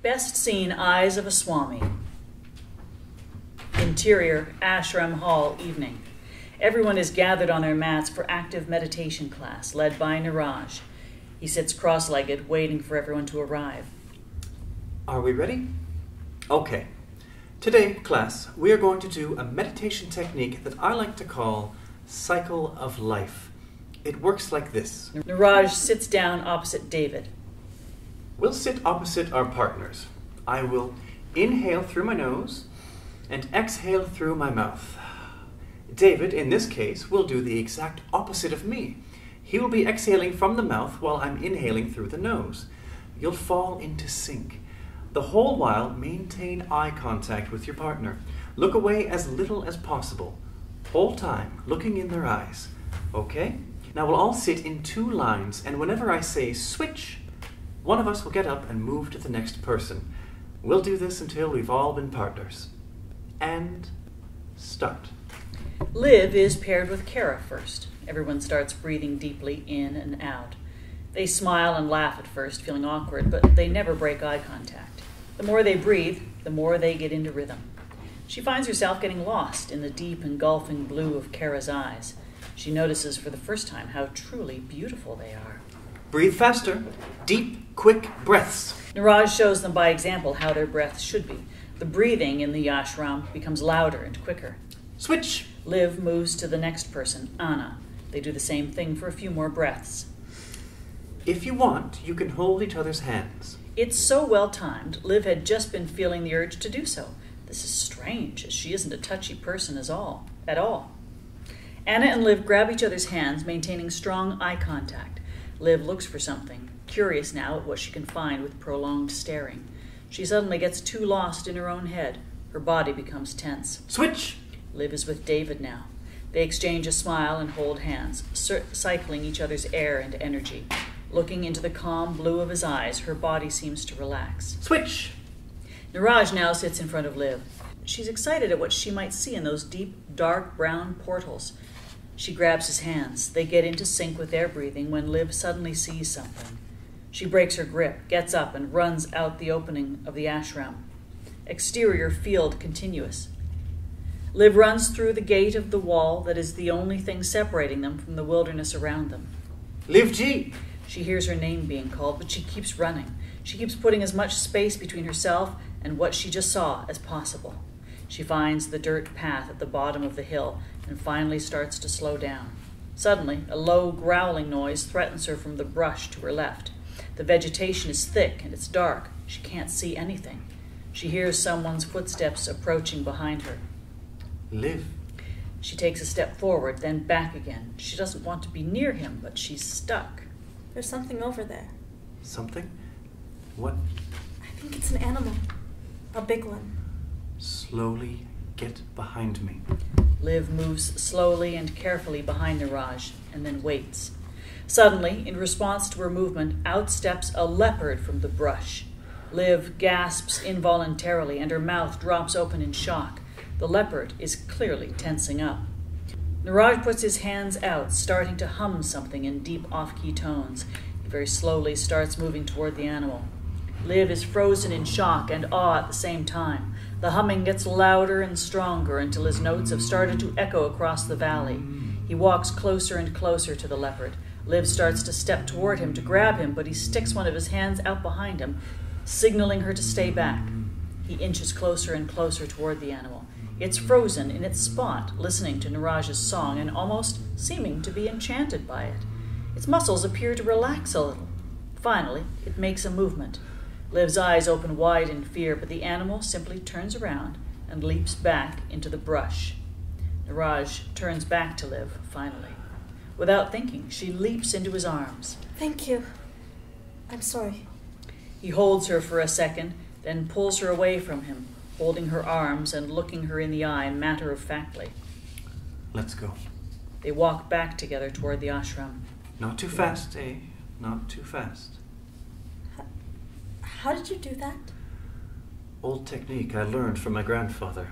Best seen eyes of a Swami. Interior, ashram hall, evening. Everyone is gathered on their mats for active meditation class, led by Niraj. He sits cross-legged, waiting for everyone to arrive. Are we ready? Okay. Today, class, we are going to do a meditation technique that I like to call cycle of life. It works like this. Niraj sits down opposite David. We'll sit opposite our partners. I will inhale through my nose and exhale through my mouth. David, in this case, will do the exact opposite of me. He will be exhaling from the mouth while I'm inhaling through the nose. You'll fall into sync. The whole while, maintain eye contact with your partner. Look away as little as possible. Whole time, looking in their eyes. Okay? Now we'll all sit in 2 lines, and whenever I say switch, one of us will get up and move to the next person. We'll do this until we've all been partners. And start. Liv is paired with Kara first. Everyone starts breathing deeply in and out. They smile and laugh at first, feeling awkward, but they never break eye contact. The more they breathe, the more they get into rhythm. She finds herself getting lost in the deep, engulfing blue of Kara's eyes. She notices for the first time how truly beautiful they are. Breathe faster. Deep, quick breaths. Niraj shows them by example how their breaths should be. The breathing in the ashram becomes louder and quicker. Switch. Liv moves to the next person, Anna. They do the same thing for a few more breaths. If you want, you can hold each other's hands. It's so well timed, Liv had just been feeling the urge to do so. This is strange, as she isn't a touchy person at all. Anna and Liv grab each other's hands, maintaining strong eye contact. Liv looks for something, curious now at what she can find with prolonged staring. She suddenly gets too lost in her own head. Her body becomes tense. Switch! Liv is with David now. They exchange a smile and hold hands, cycling each other's air and energy. Looking into the calm blue of his eyes, her body seems to relax. Switch! Niraj now sits in front of Liv. She's excited at what she might see in those deep, dark brown portals. She grabs his hands. They get into sync with their breathing when Liv suddenly sees something. She breaks her grip, gets up, and runs out the opening of the ashram. Exterior field continuous. Liv runs through the gate of the wall that is the only thing separating them from the wilderness around them. Liv G! She hears her name being called, but she keeps running. She keeps putting as much space between herself and what she just saw as possible. She finds the dirt path at the bottom of the hill and finally starts to slow down. Suddenly, a low growling noise threatens her from the brush to her left. The vegetation is thick and it's dark. She can't see anything. She hears someone's footsteps approaching behind her. Liv. She takes a step forward, then back again. She doesn't want to be near him, but she's stuck. There's something over there. Something? What? I think it's an animal. A big one. Slowly get behind me. Liv moves slowly and carefully behind Niraj, and then waits. Suddenly, in response to her movement, out steps a leopard from the brush. Liv gasps involuntarily, and her mouth drops open in shock. The leopard is clearly tensing up. Niraj puts his hands out, starting to hum something in deep off-key tones. He very slowly starts moving toward the animal. Liv is frozen in shock and awe at the same time. The humming gets louder and stronger until his notes have started to echo across the valley. He walks closer and closer to the leopard. Liv starts to step toward him to grab him, but he sticks one of his hands out behind him, signaling her to stay back. He inches closer and closer toward the animal. It's frozen in its spot, listening to Niraj's song and almost seeming to be enchanted by it. Its muscles appear to relax a little. Finally, it makes a movement. Liv's eyes open wide in fear, but the animal simply turns around and leaps back into the brush. Niraj turns back to Liv, finally. Without thinking, she leaps into his arms. Thank you. I'm sorry. He holds her for a second, then pulls her away from him, holding her arms and looking her in the eye matter-of-factly. Let's go. They walk back together toward the ashram. Not too fast, eh? Not too fast. How did you do that? Old technique I learned from my grandfather.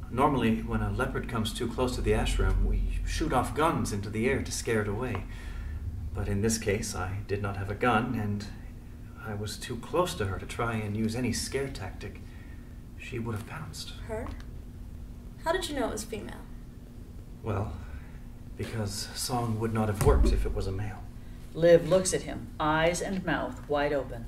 Normally, when a leopard comes too close to the ashram, we shoot off guns into the air to scare it away. But in this case, I did not have a gun, and I was too close to her to try and use any scare tactic. She would have pounced. Her? How did you know it was female? Well, because song would not have worked if it was a male. Liv looks at him, eyes and mouth wide open.